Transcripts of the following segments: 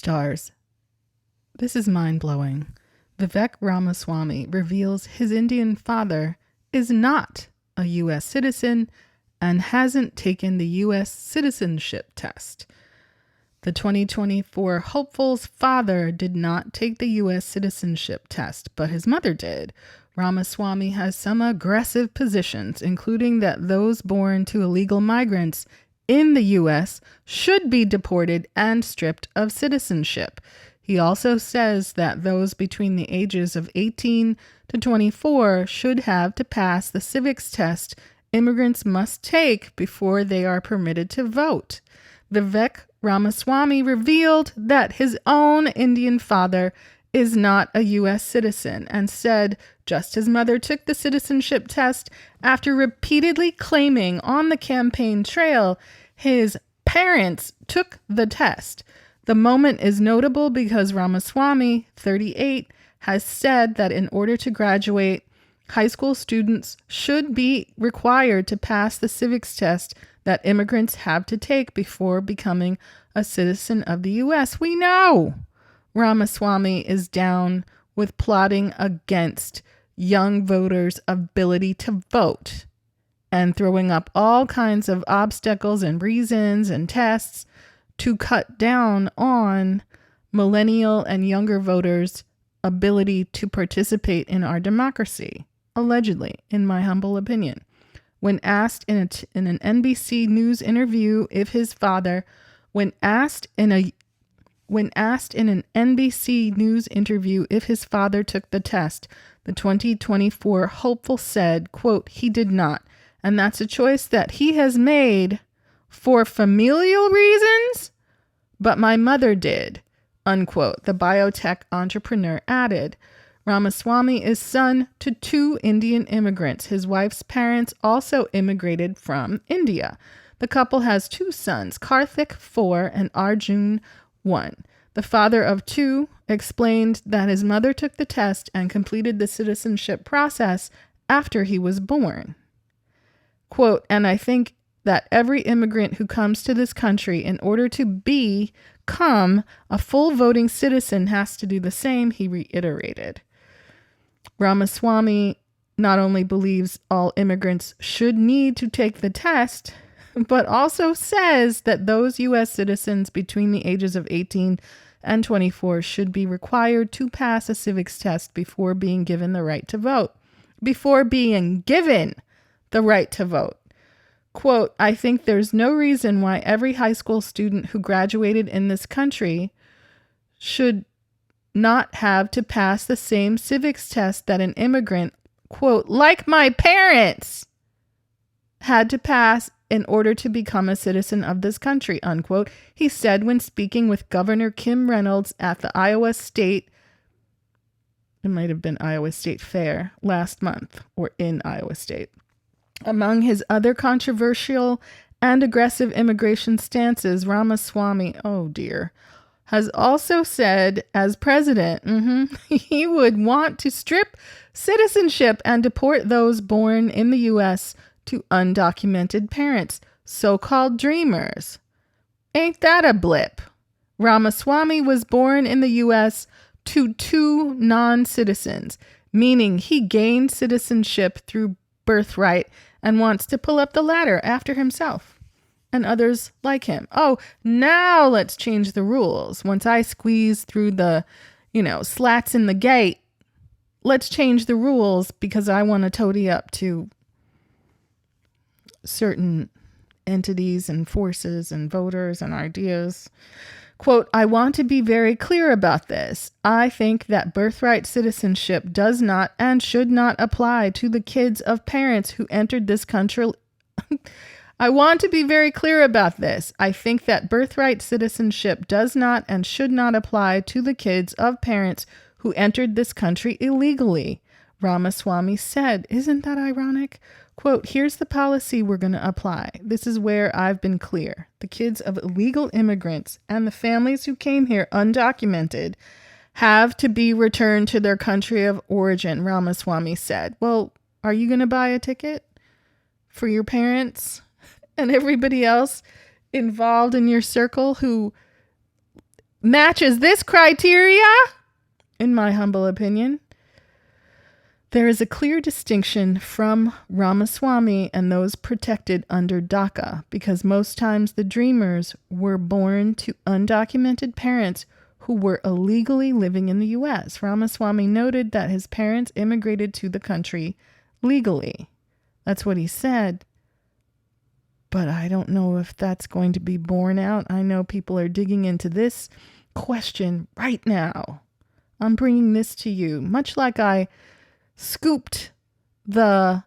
stars. This is mind-blowing. Vivek RamaSwamy reveals his Indian father is not a U.S. citizen and hasn't taken the U.S. citizenship test. The 2024 hopeful's father did not take the U.S. citizenship test, but his mother did. RamaSwamy has some aggressive positions, including that those born to illegal migrants in the U.S. should be deported and stripped of citizenship. He also says that those between the ages of 18 to 24 should have to pass the civics test immigrants must take before they are permitted to vote. Vivek RamaSwamy revealed that his own Indian father is not a U.S. citizen and said just his mother took the citizenship test after repeatedly claiming on the campaign trail his parents took the test. The moment is notable because RamaSwamy, 38, has said that in order to graduate, high school students should be required to pass the civics test that immigrants have to take before becoming a citizen of the U.S. We know RamaSwamy is down with plotting against young voters' ability to vote and throwing up all kinds of obstacles and reasons and tests to cut down on millennial and younger voters' ability to participate in our democracy, allegedly, in my humble opinion. When asked in an NBC News interview if his father, when asked in an NBC News interview if his father took the test, the 2024 hopeful said, quote, "He did not, and that's a choice that he has made for familial reasons, but my mother did," unquote, the biotech entrepreneur added. RamaSwamy is son to two Indian immigrants. His wife's parents also immigrated from India. The couple has two sons, Karthik, 4, and Arjun, 1. The father of two explained that his mother took the test and completed the citizenship process after he was born. Quote, "And I think that every immigrant who comes to this country in order to become a full voting citizen has to do the same," he reiterated. RamaSwamy not only believes all immigrants should need to take the test, but also says that those U.S. citizens between the ages of 18 and 24 should be required to pass a civics test before being given the right to vote. Before being given the right to vote. Quote, "I think there's no reason why every high school student who graduated in this country should not have to pass the same civics test that an immigrant, quote, like my parents, had to pass in order to become a citizen of this country," unquote, he said when speaking with Governor Kim Reynolds at the Iowa State, it might have been Iowa State Fair last month, or in Iowa State. Among his other controversial and aggressive immigration stances, RamaSwamy, oh dear, has also said as president, he would want to strip citizenship and deport those born in the U.S. to undocumented parents, so-called dreamers. Ain't that a blip? RamaSwamy was born in the U.S. to two non-citizens, meaning he gained citizenship through birthright and wants to pull up the ladder after himself and others like him. Oh, now let's change the rules. Once I squeeze through the, slats in the gate, let's change the rules because I want to toady up to certain entities and forces and voters and ideas. Quote, "I want to be very clear about this. I think that birthright citizenship does not and should not apply to the kids of parents who entered this country." I want to be very clear about this. I think that birthright citizenship does not and should not apply to the kids of parents who entered this country illegally, RamaSwamy said. Isn't that ironic? Quote, "Here's the policy we're going to apply. This is where I've been clear. The kids of illegal immigrants and the families who came here undocumented have to be returned to their country of origin," RamaSwamy said. Well, are you going to buy a ticket for your parents and everybody else involved in your circle who matches this criteria, in my humble opinion. There is a clear distinction from RamaSwamy and those protected under DACA, because most times the dreamers were born to undocumented parents who were illegally living in the U.S. RamaSwamy noted that his parents immigrated to the country legally. That's what he said. But I don't know if that's going to be borne out. I know people are digging into this question right now. I'm bringing this to you, much like I scooped the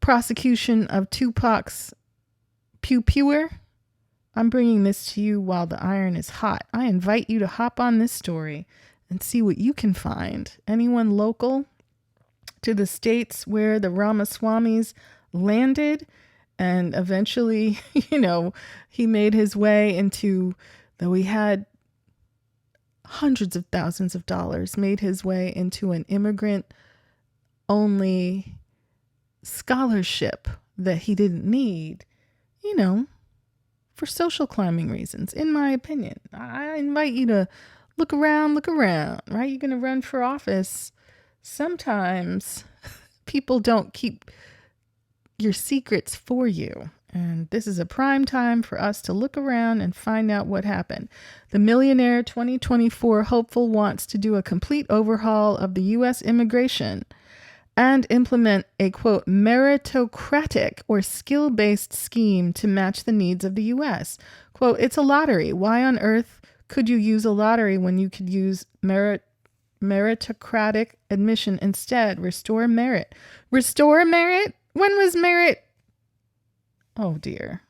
prosecution of Tupac's Pew Pewer. I'm bringing this to you while the iron is hot. I invite you to hop on this story and see what you can find. Anyone local to the states where the Ramaswamys landed, and eventually, he made his way into, though he had hundreds of thousands of dollars, made his way into an immigrant-only scholarship that he didn't need, for social climbing reasons, in my opinion. I invite you to look around, right? You're going to run for office. Sometimes people don't keep your secrets for you. And this is a prime time for us to look around and find out what happened. The Millionaire 2024 hopeful wants to do a complete overhaul of the U.S. immigration and implement a, quote, meritocratic or skill-based scheme to match the needs of the U.S. Quote, it's a lottery. Why on earth could you use a lottery when you could use meritocratic admission instead? Restore merit. Restore merit? When was merit? Oh, dear.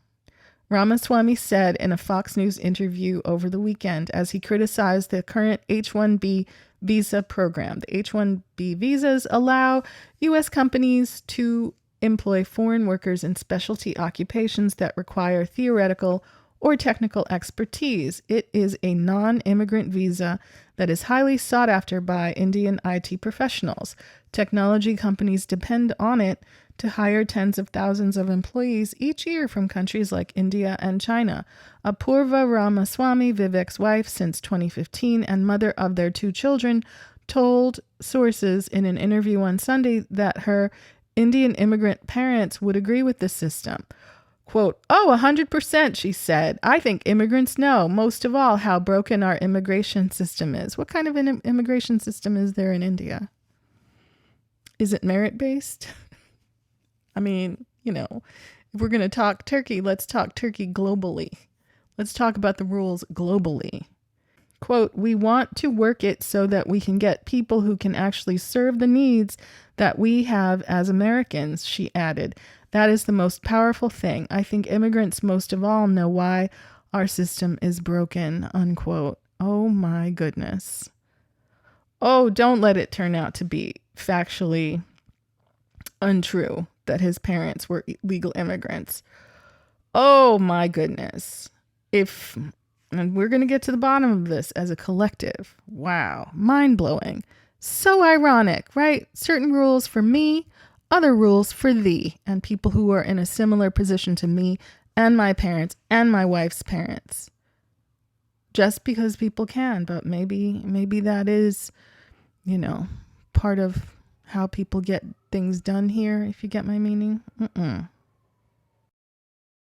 RamaSwamy said in a Fox News interview over the weekend as he criticized the current H-1B visa program. The H-1B visas allow U.S. companies to employ foreign workers in specialty occupations that require theoretical or technical expertise. It is a non-immigrant visa that is highly sought after by Indian IT professionals. Technology companies depend on it to hire tens of thousands of employees each year from countries like India and China. Apurva Ramaswamy, Vivek's wife since 2015 and mother of their 2 children, told sources in an interview on Sunday that her Indian immigrant parents would agree with the system. Quote, 100%, she said. I think immigrants know, most of all, how broken our immigration system is. What kind of an immigration system is there in India? Is it merit-based? I mean, if we're going to talk Turkey, let's talk Turkey globally. Let's talk about the rules globally. Quote, we want to work it so that we can get people who can actually serve the needs that we have as Americans, she added. That is the most powerful thing. I think immigrants most of all know why our system is broken, unquote. Oh my goodness. Oh, don't let it turn out to be factually untrue that his parents were legal immigrants. Oh my goodness. And we're going to get to the bottom of this as a collective. Wow. Mind-blowing. So ironic, right? Certain rules for me, other rules for thee, and people who are in a similar position to me and my parents and my wife's parents. Just because people can, but maybe that is, part of how people get things done here, if you get my meaning.